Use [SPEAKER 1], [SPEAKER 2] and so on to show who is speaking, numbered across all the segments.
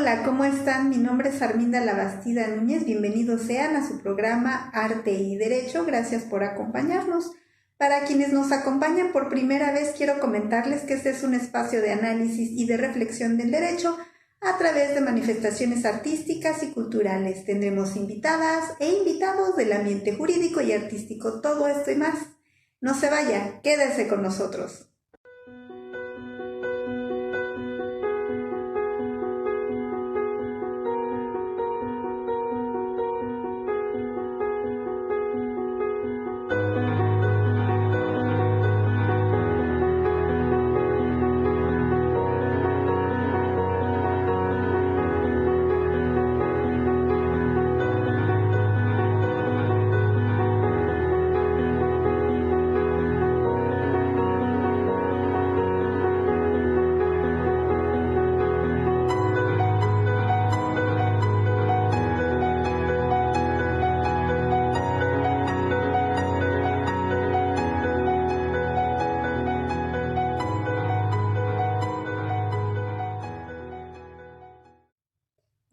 [SPEAKER 1] Hola, ¿cómo están? Mi nombre es Arminda Labastida Núñez. Bienvenidos sean a su programa Arte y Derecho. Gracias por acompañarnos. Para quienes nos acompañan por primera vez, quiero comentarles que este es un espacio de análisis y de reflexión del derecho a través de manifestaciones artísticas y culturales. Tendremos invitadas e invitados del ambiente jurídico y artístico, todo esto y más. No se vaya, quédese con nosotros.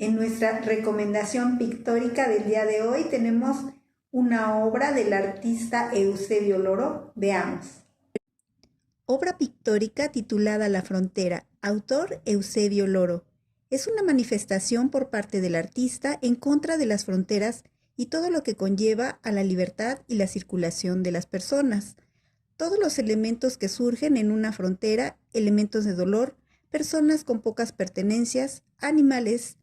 [SPEAKER 1] En nuestra recomendación pictórica del día de hoy tenemos una obra del artista Eusebio Loro. Veamos. Obra pictórica titulada La Frontera, autor Eusebio Loro. Es una manifestación por parte del artista en contra de las fronteras y todo lo que conlleva a la libertad y la circulación de las personas. Todos los elementos que surgen en una frontera, elementos de dolor, personas con pocas pertenencias, animales.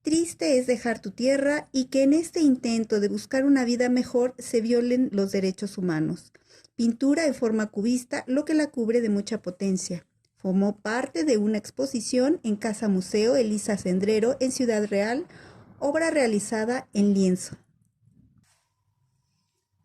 [SPEAKER 1] Triste es dejar tu tierra y que en este intento de buscar una vida mejor se violen los derechos humanos. Pintura en forma cubista, lo que la cubre de mucha potencia. Formó parte de una exposición en Casa Museo Elisa Cendrero en Ciudad Real, obra realizada en lienzo.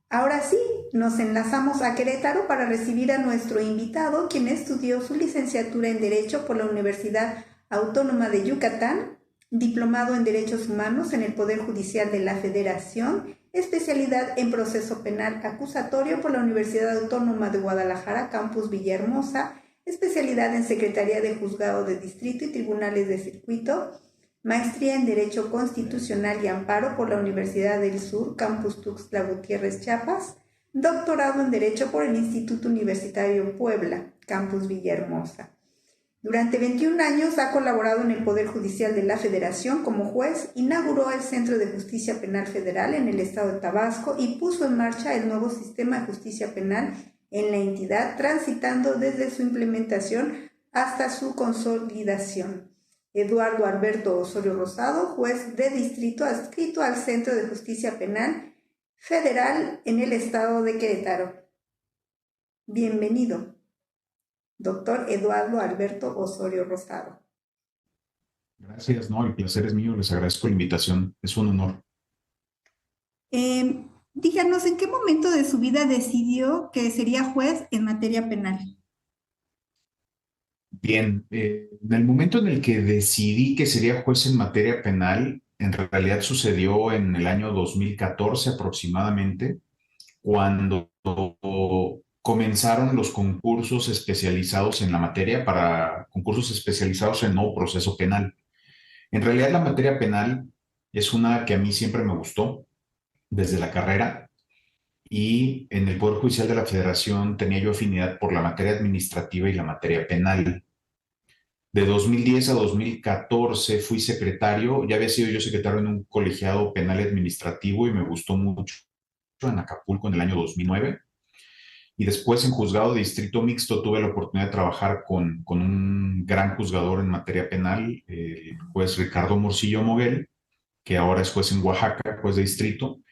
[SPEAKER 1] Ahora sí, nos enlazamos a Querétaro para recibir a nuestro invitado, quien estudió su licenciatura en Derecho por la Universidad Autónoma de Yucatán, diplomado en Derechos Humanos en el Poder Judicial de la Federación, especialidad en Proceso Penal Acusatorio por la Universidad Autónoma de Guadalajara, Campus Villahermosa, especialidad en Secretaría de Juzgado de Distrito y Tribunales de Circuito, maestría en Derecho Constitucional y Amparo por la Universidad del Sur, Campus Tuxtla Gutiérrez, Chiapas, doctorado en Derecho por el Instituto Universitario Puebla, Campus Villahermosa. Durante 21 años ha colaborado en el Poder Judicial de la Federación como juez, inauguró el Centro de Justicia Penal Federal en el estado de Tabasco y puso en marcha el nuevo sistema de justicia penal en la entidad, transitando desde su implementación hasta su consolidación. Eduardo Alberto Osorio Rosado, juez de distrito adscrito al Centro de Justicia Penal Federal en el estado de Querétaro. Bienvenido, doctor Eduardo Alberto Osorio Rosado.
[SPEAKER 2] Gracias, no, el placer es mío, les agradezco la invitación, es un honor.
[SPEAKER 1] Díganos, ¿en qué momento de su vida decidió que sería juez en materia penal?
[SPEAKER 2] Bien, en el momento en el que decidí que sería juez en materia penal, en realidad sucedió en el año 2014 aproximadamente, cuando comenzaron los concursos especializados en la materia para concursos especializados en nuevo proceso penal. En realidad la materia penal es una que a mí siempre me gustó desde la carrera y en el Poder Judicial de la Federación tenía yo afinidad por la materia administrativa y la materia penal. De 2010 a 2014 fui secretario, ya había sido yo secretario en un colegiado penal y administrativo y me gustó mucho en Acapulco en el año 2009. Y después en juzgado de distrito mixto tuve la oportunidad de trabajar con un gran juzgador en materia penal, el juez Ricardo Morcillo Moguel, que ahora es juez en Oaxaca, juez de distrito,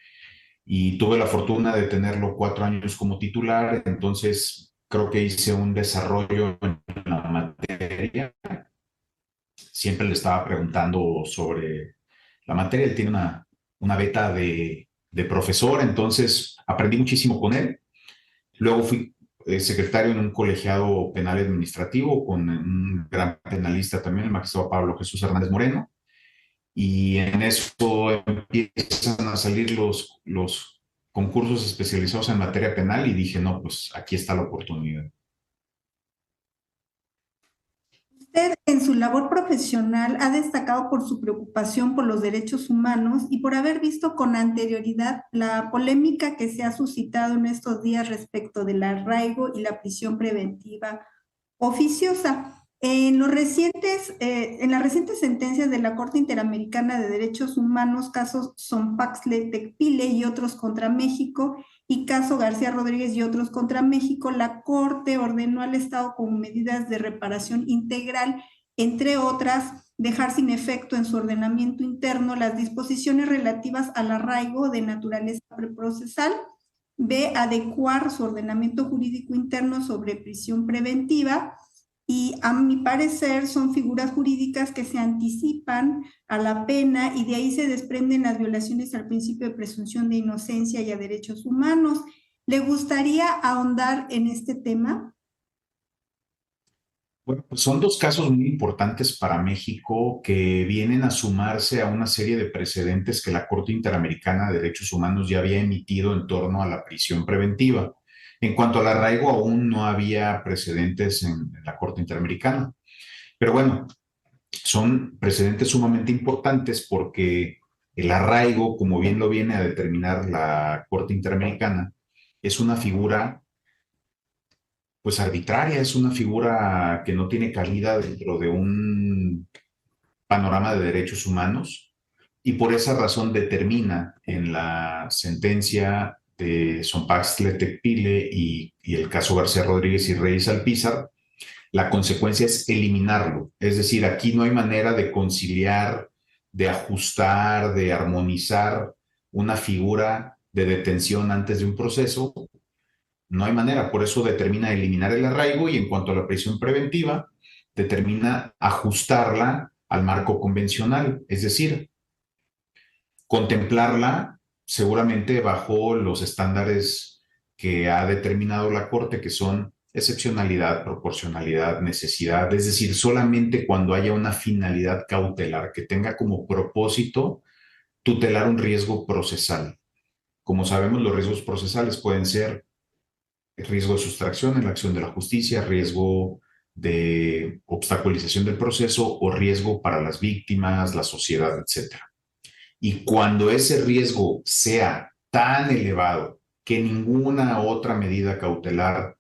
[SPEAKER 2] y tuve la fortuna de tenerlo 4 años como titular, entonces creo que hice un desarrollo en la materia. Siempre le estaba preguntando sobre la materia, él tiene una beta de profesor, entonces aprendí muchísimo con él. Luego fui secretario en un colegiado penal administrativo con un gran penalista también, el magistrado Pablo Jesús Hernández Moreno. Y en eso empiezan a salir los concursos especializados en materia penal y dije, no, pues aquí está la oportunidad.
[SPEAKER 1] Usted en su labor profesional ha destacado por su preocupación por los derechos humanos y por haber visto con anterioridad la polémica que se ha suscitado en estos días respecto del arraigo y la prisión preventiva oficiosa. En las recientes sentencias de la Corte Interamericana de Derechos Humanos, casos Sompaxle Tecpile y otros contra México, y caso García Rodríguez y otros contra México, la Corte ordenó al Estado como medidas de reparación integral, entre otras, dejar sin efecto en su ordenamiento interno las disposiciones relativas al arraigo de naturaleza preprocesal. B, adecuar su ordenamiento jurídico interno sobre prisión preventiva, y a mi parecer son figuras jurídicas que se anticipan a la pena y de ahí se desprenden las violaciones al principio de presunción de inocencia y a derechos humanos. ¿Le gustaría ahondar en este tema?
[SPEAKER 2] Bueno, pues son dos casos muy importantes para México que vienen a sumarse a una serie de precedentes que la Corte Interamericana de Derechos Humanos ya había emitido en torno a la prisión preventiva. En cuanto al arraigo, aún no había precedentes en la Corte Interamericana. Pero bueno, son precedentes sumamente importantes porque el arraigo, como bien lo viene a determinar la Corte Interamericana, es una figura pues arbitraria, es una figura que no tiene cabida dentro de un panorama de derechos humanos y por esa razón determina en la sentencia de Sompaxle Tecpile y el caso García Rodríguez y Reyes Alpizar, la consecuencia es eliminarlo. Es decir, aquí no hay manera de conciliar, de ajustar, de armonizar una figura de detención antes de un proceso. No hay manera, por eso determina eliminar el arraigo y en cuanto a la prisión preventiva, determina ajustarla al marco convencional, es decir, contemplarla seguramente bajo los estándares que ha determinado la Corte, que son excepcionalidad, proporcionalidad, necesidad, es decir, solamente cuando haya una finalidad cautelar que tenga como propósito tutelar un riesgo procesal. Como sabemos, los riesgos procesales pueden ser riesgo de sustracción en la acción de la justicia, riesgo de obstaculización del proceso o riesgo para las víctimas, la sociedad, etcétera. Y cuando ese riesgo sea tan elevado que ninguna otra medida cautelar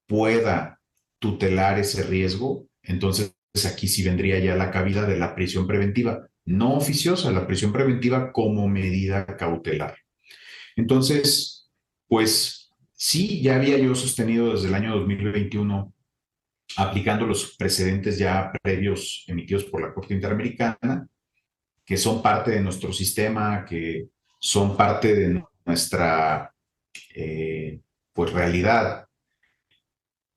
[SPEAKER 2] pueda tutelar ese riesgo, entonces aquí sí vendría ya la cabida de la prisión preventiva, no oficiosa, la prisión preventiva como medida cautelar. Entonces, pues sí, ya había yo sostenido desde el año 2021, aplicando los precedentes ya previos emitidos por la Corte Interamericana, que son parte de nuestro sistema, que son parte de nuestra pues realidad,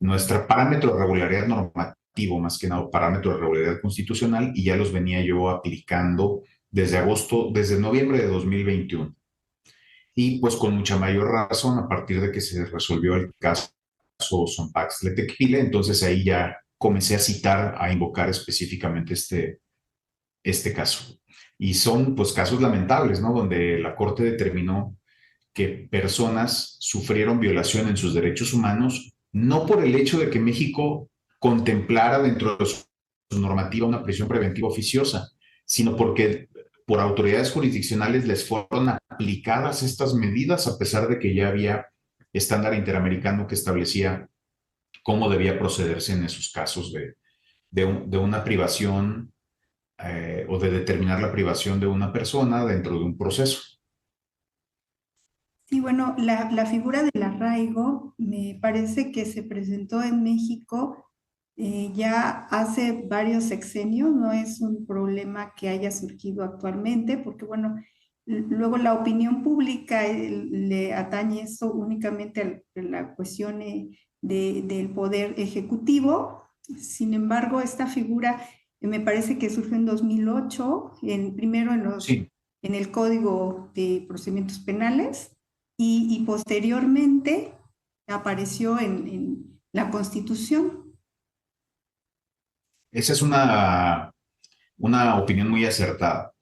[SPEAKER 2] nuestro parámetro de regularidad normativo, más que nada parámetro de regularidad constitucional, y ya los venía yo aplicando desde noviembre de 2021. Y pues con mucha mayor razón a partir de que se resolvió el caso Sompaxle Tecpile, entonces ahí ya comencé a citar, a invocar específicamente este caso. Y son pues casos lamentables, ¿no? Donde la Corte determinó que personas sufrieron violación en sus derechos humanos, no por el hecho de que México contemplara dentro de su normativa una prisión preventiva oficiosa, sino porque por autoridades jurisdiccionales les fueron aplicadas estas medidas a pesar de que ya había estándar interamericano que establecía cómo debía procederse en esos casos de una privación o de determinar la privación de una persona dentro de un proceso.
[SPEAKER 1] Sí, bueno, la figura del arraigo me parece que se presentó en México ya hace varios sexenios, no es un problema que haya surgido actualmente, porque bueno, luego la opinión pública le atañe esto únicamente a la cuestión del poder ejecutivo. Sin embargo, esta figura me parece que surgió en 2008, primero
[SPEAKER 2] Sí,
[SPEAKER 1] en el Código de Procedimientos Penales y posteriormente apareció en la Constitución.
[SPEAKER 2] esa es una opinión muy acertada.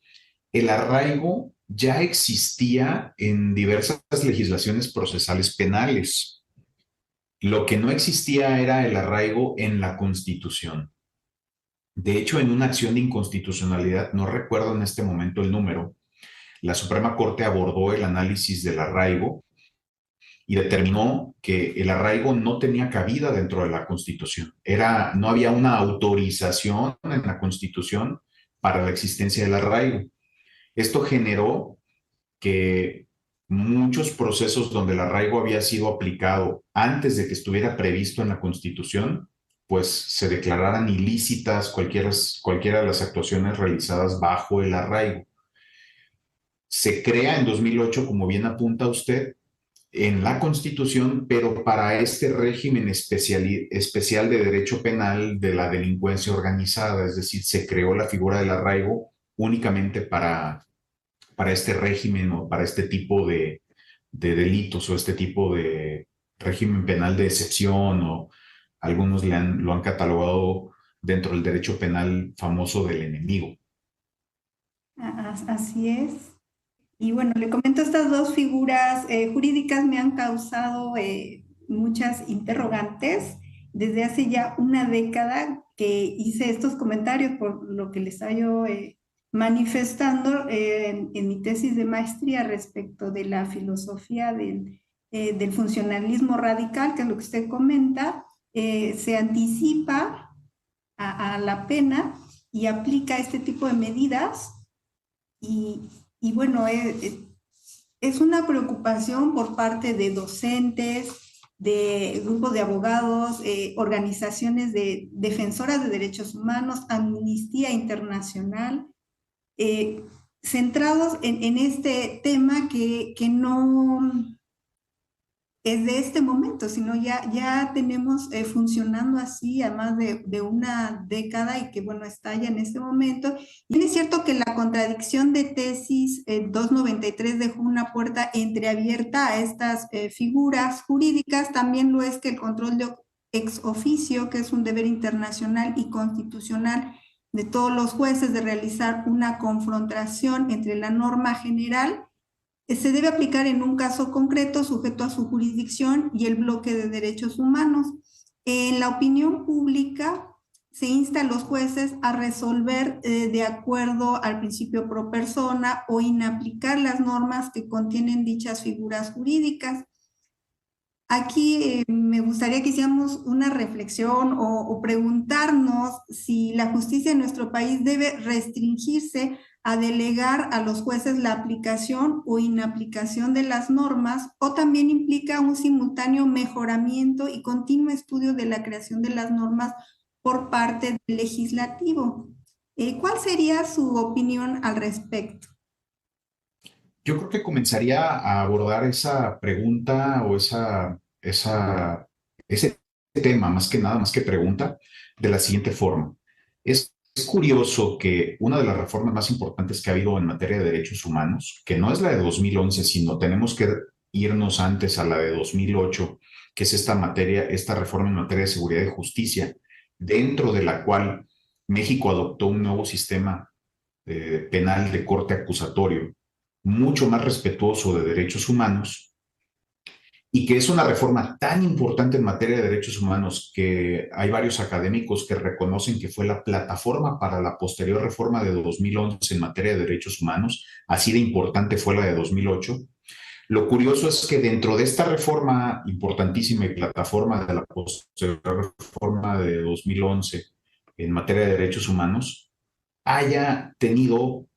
[SPEAKER 2] El arraigo ya existía en diversas legislaciones procesales penales. Lo que no existía era el arraigo en la Constitución. De hecho, en una acción de inconstitucionalidad, no recuerdo en este momento el número, la Suprema Corte abordó el análisis del arraigo y determinó que el arraigo no tenía cabida dentro de la Constitución. No había una autorización en la Constitución para la existencia del arraigo. Esto generó que muchos procesos donde el arraigo había sido aplicado antes de que estuviera previsto en la Constitución, pues se declararan ilícitas cualquiera de las actuaciones realizadas bajo el arraigo. Se crea en 2008, como bien apunta usted, en la Constitución, pero para este régimen especial de derecho penal de la delincuencia organizada, es decir, se creó la figura del arraigo únicamente para este régimen o para este tipo de delitos o este tipo de régimen penal de excepción, o algunos lo han catalogado dentro del derecho penal famoso del enemigo.
[SPEAKER 1] Así es. Y bueno, le comento, estas dos figuras jurídicas me han causado muchas interrogantes. Desde hace ya una década que hice estos comentarios, por lo que les estaba yo manifestando en mi tesis de maestría respecto de la filosofía del funcionalismo radical, que es lo que usted comenta, se anticipa a la pena y aplica este tipo de medidas y, y bueno, es una preocupación por parte de docentes, de grupos de abogados, organizaciones de defensoras de derechos humanos, Amnistía Internacional, eh, centrados en este tema que no es de este momento, sino ya tenemos funcionando así a más de una década y que bueno, está ya en este momento. Y es cierto que la contradicción de tesis 293 dejó una puerta entreabierta a estas figuras jurídicas, también lo es que el control de ex oficio, que es un deber internacional y constitucional de todos los jueces de realizar una confrontación entre la norma general se debe aplicar en un caso concreto sujeto a su jurisdicción y el bloque de derechos humanos. En la opinión pública se insta a los jueces a resolver de acuerdo al principio pro persona o inaplicar las normas que contienen dichas figuras jurídicas. Aquí me gustaría que hiciéramos una reflexión o preguntarnos si la justicia en nuestro país debe restringirse a delegar a los jueces la aplicación o inaplicación de las normas, o también implica un simultáneo mejoramiento y continuo estudio de la creación de las normas por parte del legislativo. ¿Cuál sería su opinión al respecto?
[SPEAKER 2] Yo creo que comenzaría a abordar esa pregunta o ese tema, más que nada, más que pregunta, de la siguiente forma. Es curioso que una de las reformas más importantes que ha habido en materia de derechos humanos, que no es la de 2011, sino tenemos que irnos antes a la de 2008, que es esta reforma en materia de seguridad y justicia, dentro de la cual México adoptó un nuevo sistema penal de corte acusatorio, mucho más respetuoso de derechos humanos, y que es una reforma tan importante en materia de derechos humanos que hay varios académicos que reconocen que fue la plataforma para la posterior reforma de 2011 en materia de derechos humanos, así de importante fue la de 2008. Lo curioso es que dentro de esta reforma importantísima y plataforma de la posterior reforma de 2011 en materia de derechos humanos, haya tenido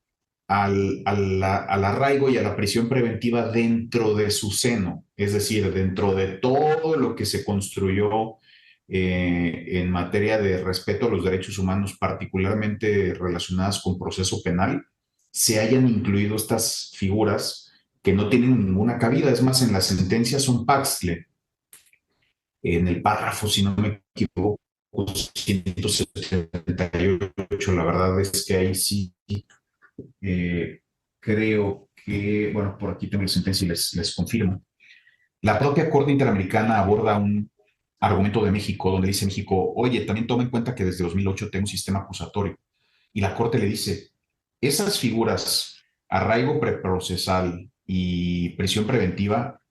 [SPEAKER 2] al arraigo y a la prisión preventiva dentro de su seno, es decir, dentro de todo lo que se construyó en materia de respeto a los derechos humanos, particularmente relacionadas con proceso penal, se hayan incluido estas figuras que no tienen ninguna cabida. Es más, en la sentencia son Paxle, en el párrafo, si no me equivoco, 178, la verdad es que ahí sí eh, creo que, bueno, por aquí tengo la sentencia y les confirmo. La propia Corte Interamericana aborda un argumento de México donde dice México, oye, también toma en cuenta que desde 2008 tengo un sistema acusatorio. Y la Corte le dice, esas figuras, arraigo preprocesal y prisión preventiva,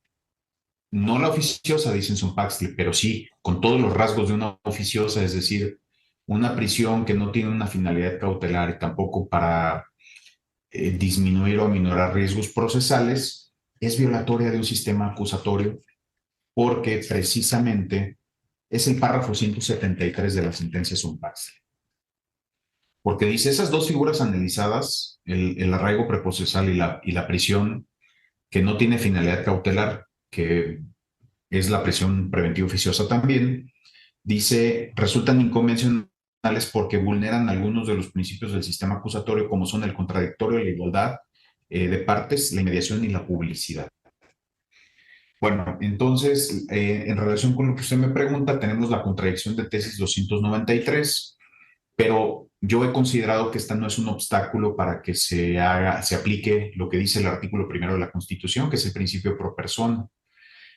[SPEAKER 2] no la oficiosa, dicen Son Paxley, pero sí con todos los rasgos de una oficiosa, es decir, una prisión que no tiene una finalidad cautelar y tampoco para disminuir o aminorar riesgos procesales, es violatoria de un sistema acusatorio porque precisamente es el párrafo 173 de la sentencia Sumpaxle. Porque dice, esas dos figuras analizadas, el arraigo preprocesal y la prisión que no tiene finalidad cautelar, que es la prisión preventiva oficiosa también, dice, resultan inconvencionales porque vulneran algunos de los principios del sistema acusatorio, como son el contradictorio, la igualdad de partes, la inmediación y la publicidad. Bueno, entonces, en relación con lo que usted me pregunta, tenemos la contradicción de tesis 293, pero yo he considerado que esta no es un obstáculo para que se aplique lo que dice el artículo primero de la Constitución, que es el principio pro persona.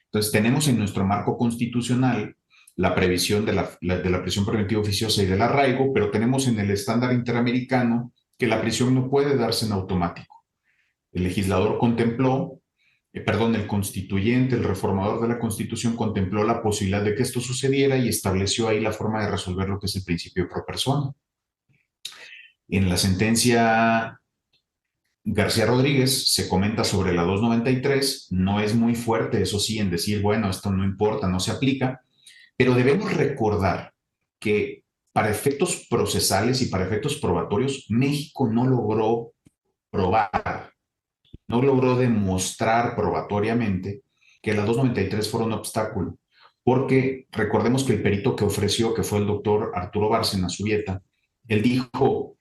[SPEAKER 2] Entonces, tenemos en nuestro marco constitucional la previsión de la prisión preventiva oficiosa y del arraigo, pero tenemos en el estándar interamericano que la prisión no puede darse en automático. El legislador contempló, perdón, el constituyente, el reformador de la Constitución contempló la posibilidad de que esto sucediera y estableció ahí la forma de resolver lo que es el principio pro persona. En la sentencia García Rodríguez se comenta sobre la 293, no es muy fuerte, eso sí, en decir, bueno, esto no importa, no se aplica, pero debemos recordar que para efectos procesales y para efectos probatorios, México no logró probar, no logró demostrar probatoriamente que la 293 fuera un obstáculo, porque recordemos que el perito que ofreció, que fue el doctor Arturo Bárcena Subieta, él dijo,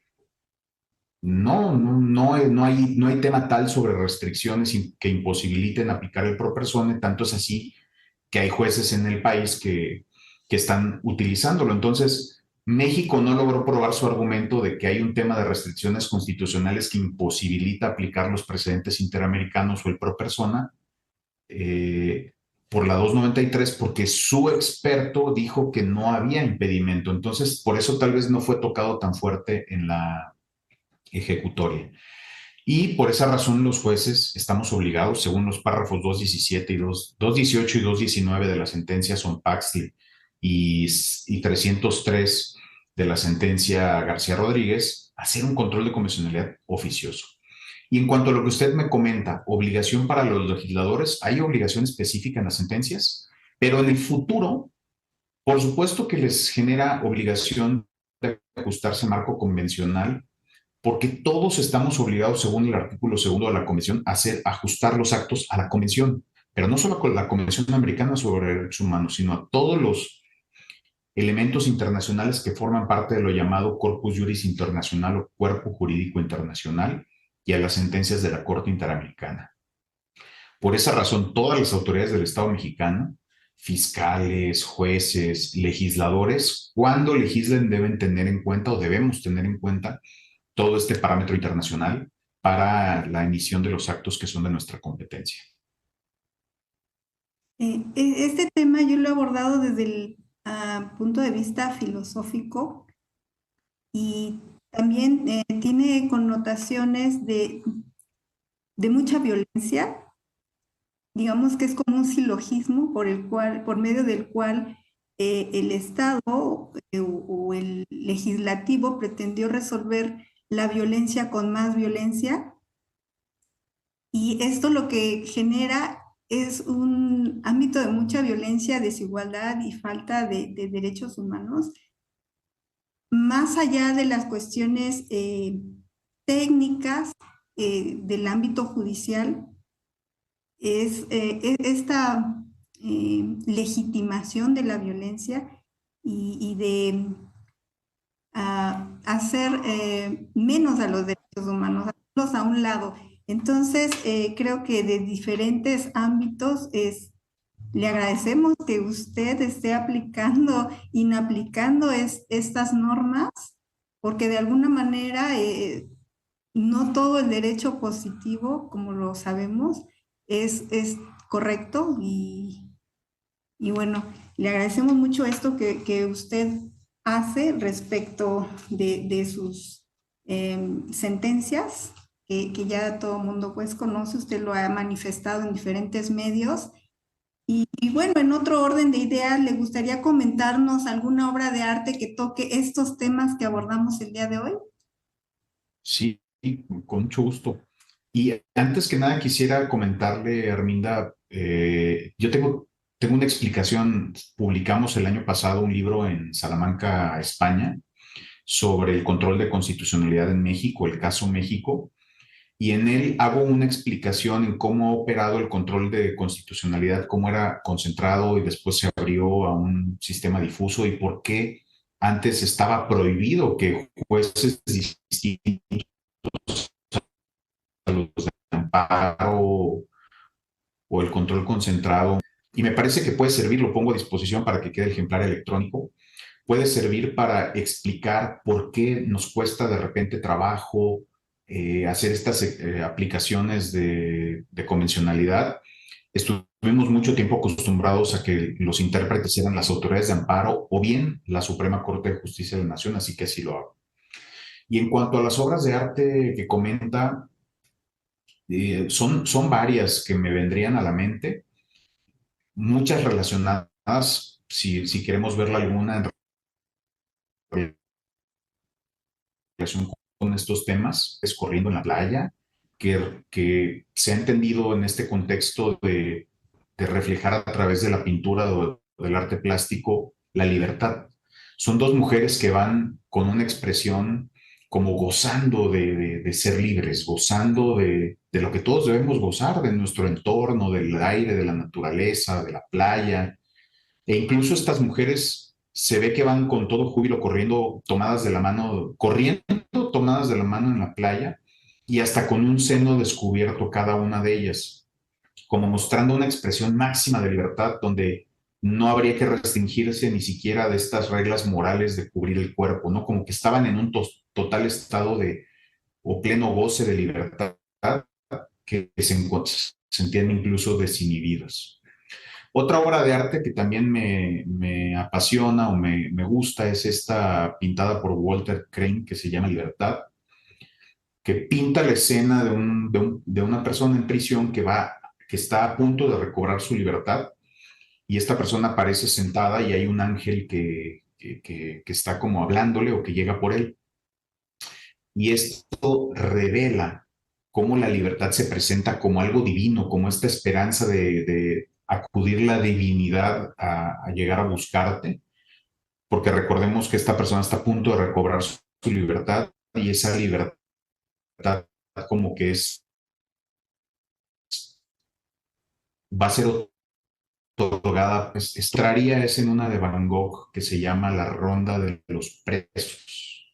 [SPEAKER 2] no hay tema tal sobre restricciones que imposibiliten aplicar el pro persona, tanto es así que hay jueces en el país que están utilizándolo. Entonces, México no logró probar su argumento de que hay un tema de restricciones constitucionales que imposibilita aplicar los precedentes interamericanos o el pro persona por la 293, porque su experto dijo que no había impedimento. Entonces, por eso tal vez no fue tocado tan fuerte en la ejecutoria. Y por esa razón los jueces estamos obligados, según los párrafos 217 y 218 y 219 de la sentencia Sonpaxli y 303 de la sentencia García Rodríguez, a hacer un control de convencionalidad oficioso. Y en cuanto a lo que usted me comenta, obligación para los legisladores, hay obligación específica en las sentencias, pero en el futuro, por supuesto que les genera obligación de ajustarse al marco convencional porque todos estamos obligados, según el artículo segundo de la Convención, a ajustar los actos a la Convención, pero no solo a la Convención Americana sobre Derechos Humanos, sino a todos los elementos internacionales que forman parte de lo llamado Corpus Juris Internacional o Cuerpo Jurídico Internacional y a las sentencias de la Corte Interamericana. Por esa razón, todas las autoridades del Estado mexicano, fiscales, jueces, legisladores, cuando legislen deben tener en cuenta o debemos tener en cuenta todo este parámetro internacional para la emisión de los actos que son de nuestra competencia.
[SPEAKER 1] Este tema yo lo he abordado desde el punto de vista filosófico y también tiene connotaciones de mucha violencia. Digamos que es como un silogismo por medio del cual el Estado o el legislativo pretendió resolver la violencia con más violencia, y esto lo que genera es un ámbito de mucha violencia, desigualdad y falta de derechos humanos, más allá de las cuestiones técnicas del ámbito judicial. Es esta legitimación de la violencia y de hacer menos a los derechos humanos, hacerlos a un lado. Entonces, creo que de diferentes ámbitos le agradecemos que usted esté inaplicando estas normas, porque de alguna manera no todo el derecho positivo, como lo sabemos, es correcto y bueno, le agradecemos mucho esto que usted hace respecto de sus sentencias, que ya todo el mundo pues conoce, usted lo ha manifestado en diferentes medios Y bueno, en otro orden de ideas, ¿le gustaría comentarnos alguna obra de arte que toque estos temas que abordamos el día de hoy?
[SPEAKER 2] Sí, con mucho gusto. Y antes que nada quisiera comentarle, Arminda, yo tengo una explicación. Publicamos el año pasado un libro en Salamanca, España, sobre el control de constitucionalidad en México, el caso México, y en él hago una explicación en cómo ha operado el control de constitucionalidad, cómo era concentrado y después se abrió a un sistema difuso y por qué antes estaba prohibido que jueces distintos a los de amparo o el control concentrado. Y me parece que puede servir, lo pongo a disposición para que quede el ejemplar electrónico, puede servir para explicar por qué nos cuesta de repente trabajo hacer estas aplicaciones de convencionalidad. Estuvimos mucho tiempo acostumbrados a que los intérpretes eran las autoridades de amparo o bien la Suprema Corte de Justicia de la Nación, así que así lo hago. Y en cuanto a las obras de arte que comenta, son varias que me vendrían a la mente, muchas relacionadas, si queremos verla alguna en relación con estos temas, es Corriendo en la Playa, que se ha entendido en este contexto de reflejar a través de la pintura o del arte plástico la libertad. Son dos mujeres que van con una expresión como gozando de ser libres, gozando de lo que todos debemos gozar, de nuestro entorno, del aire, de la naturaleza, de la playa. E incluso estas mujeres se ve que van con todo júbilo corriendo, tomadas de la mano, corriendo tomadas de la mano en la playa y hasta con un seno descubierto cada una de ellas, como mostrando una expresión máxima de libertad donde no habría que restringirse ni siquiera de estas reglas morales de cubrir el cuerpo, ¿no? Como que estaban en un total estado de o pleno goce de libertad que se sentían incluso desinhibidas. Otra obra de arte que también me apasiona o me gusta es esta pintada por Walter Crane que se llama Libertad, que pinta la escena de una persona en prisión que está a punto de recobrar su libertad y esta persona aparece sentada y hay un ángel que está como hablándole o que llega por él. Y esto revela cómo la libertad se presenta como algo divino, como esta esperanza de acudir la divinidad a llegar a buscarte, porque recordemos que esta persona está a punto de recobrar su libertad y esa libertad como que va a ser otorgada, pues estaría es en una de Van Gogh que se llama La Ronda de los Presos.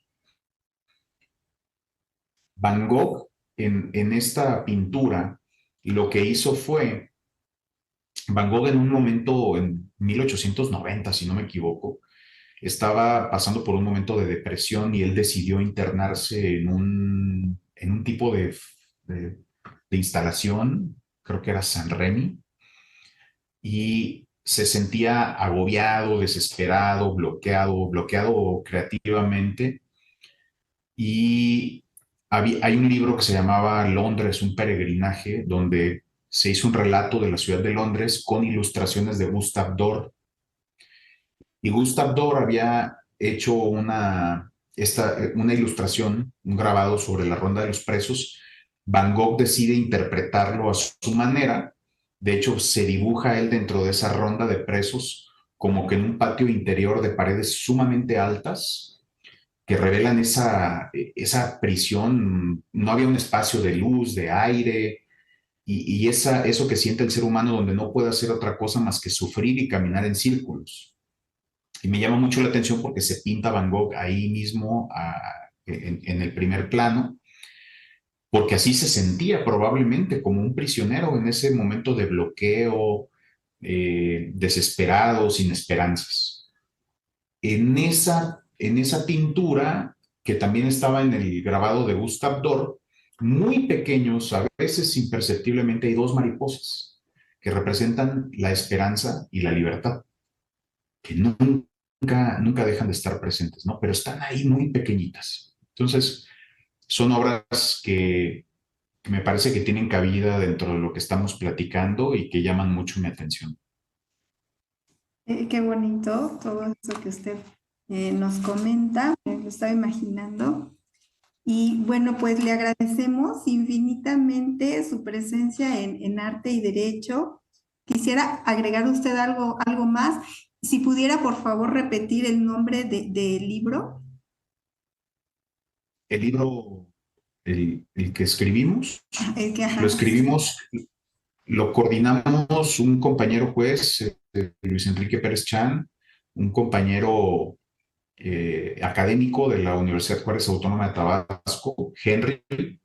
[SPEAKER 2] Van Gogh en esta pintura lo que hizo fue, Van Gogh en un momento, en 1890, si no me equivoco, estaba pasando por un momento de depresión y él decidió internarse en un tipo de, de instalación, creo que era San Remy, y se sentía agobiado, desesperado, bloqueado creativamente. Y hay un libro que se llamaba Londres, un peregrinaje, donde se hizo un relato de la ciudad de Londres con ilustraciones de Gustave Dore. Y Gustave Dore había hecho una ilustración, un grabado sobre la Ronda de los Presos. Van Gogh decide interpretarlo a su manera. De hecho, se dibuja él dentro de esa ronda de presos como que en un patio interior de paredes sumamente altas que revelan esa prisión. No había un espacio de luz, de aire, y eso que siente el ser humano donde no puede hacer otra cosa más que sufrir y caminar en círculos. Y me llama mucho la atención porque se pinta Van Gogh ahí mismo en el primer plano, porque así se sentía probablemente como un prisionero en ese momento de bloqueo, desesperado, sin esperanzas. En esa pintura, que también estaba en el grabado de Gustave Dore, muy pequeños, a veces imperceptiblemente, hay dos mariposas que representan la esperanza y la libertad, que nunca dejan de estar presentes, ¿no? Pero están ahí muy pequeñitas. Entonces, son obras que me parece que tienen cabida dentro de lo que estamos platicando y que llaman mucho mi atención.
[SPEAKER 1] Qué bonito todo eso que usted nos comenta, me lo estaba imaginando. Y bueno, pues le agradecemos infinitamente su presencia en Arte y Derecho. Quisiera agregar usted algo más. Si pudiera, por favor, repetir el nombre del libro.
[SPEAKER 2] El libro, el que escribimos,
[SPEAKER 1] El que,
[SPEAKER 2] lo
[SPEAKER 1] ajá,
[SPEAKER 2] escribimos, lo coordinamos un compañero juez, Luis Enrique Pérez Chan, un compañero académico de la Universidad Juárez Autónoma de Tabasco, Henry,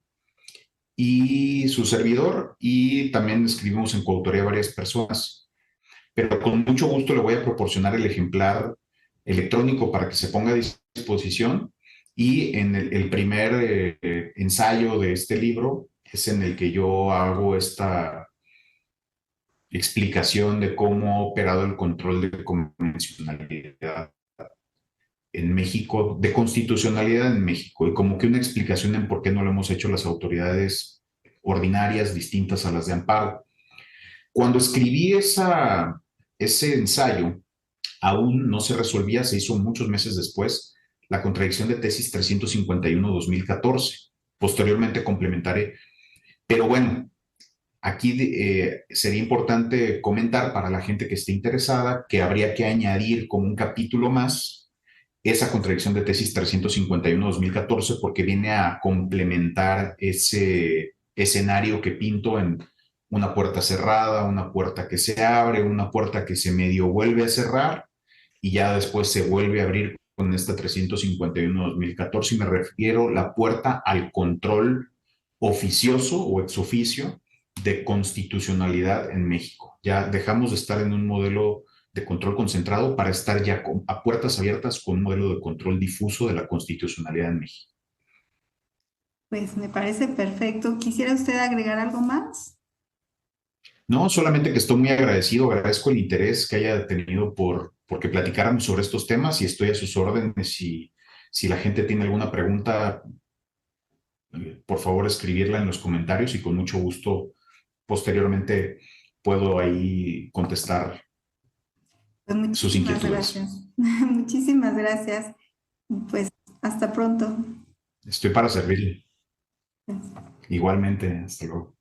[SPEAKER 2] y su servidor, y también escribimos en coautoría varias personas. Pero con mucho gusto le voy a proporcionar el ejemplar electrónico para que se ponga a disposición. Y en el primer ensayo de este libro es en el que yo hago esta explicación de cómo ha operado el control de convencionalidad en México, de constitucionalidad en México, y como que una explicación en por qué no lo hemos hecho las autoridades ordinarias distintas a las de amparo. Cuando escribí ese ensayo, aún no se resolvía, se hizo muchos meses después, la contradicción de tesis 351-2014. Posteriormente complementaré. Pero bueno, aquí sería importante comentar para la gente que esté interesada que habría que añadir como un capítulo más esa contradicción de tesis 351-2014 porque viene a complementar ese escenario que pinto en una puerta cerrada, una puerta que se abre, una puerta que se medio vuelve a cerrar y ya después se vuelve a abrir con esta 351-2014 y me refiero la puerta al control oficioso o ex oficio de constitucionalidad en México. Ya dejamos de estar en un modelo de control concentrado para estar ya a puertas abiertas con un modelo de control difuso de la constitucionalidad en México.
[SPEAKER 1] pues me parece perfecto. ¿Quisiera usted agregar algo más?
[SPEAKER 2] No, solamente que estoy muy agradecido, agradezco el interés que haya tenido porque platicáramos sobre estos temas y estoy a sus órdenes. Si la gente tiene alguna pregunta, por favor escribirla en los comentarios y con mucho gusto posteriormente puedo ahí contestar
[SPEAKER 1] Pues
[SPEAKER 2] sus
[SPEAKER 1] muchísimas
[SPEAKER 2] inquietudes.
[SPEAKER 1] gracias. Muchísimas gracias. Pues hasta pronto.
[SPEAKER 2] Estoy para servirle. Igualmente, hasta luego.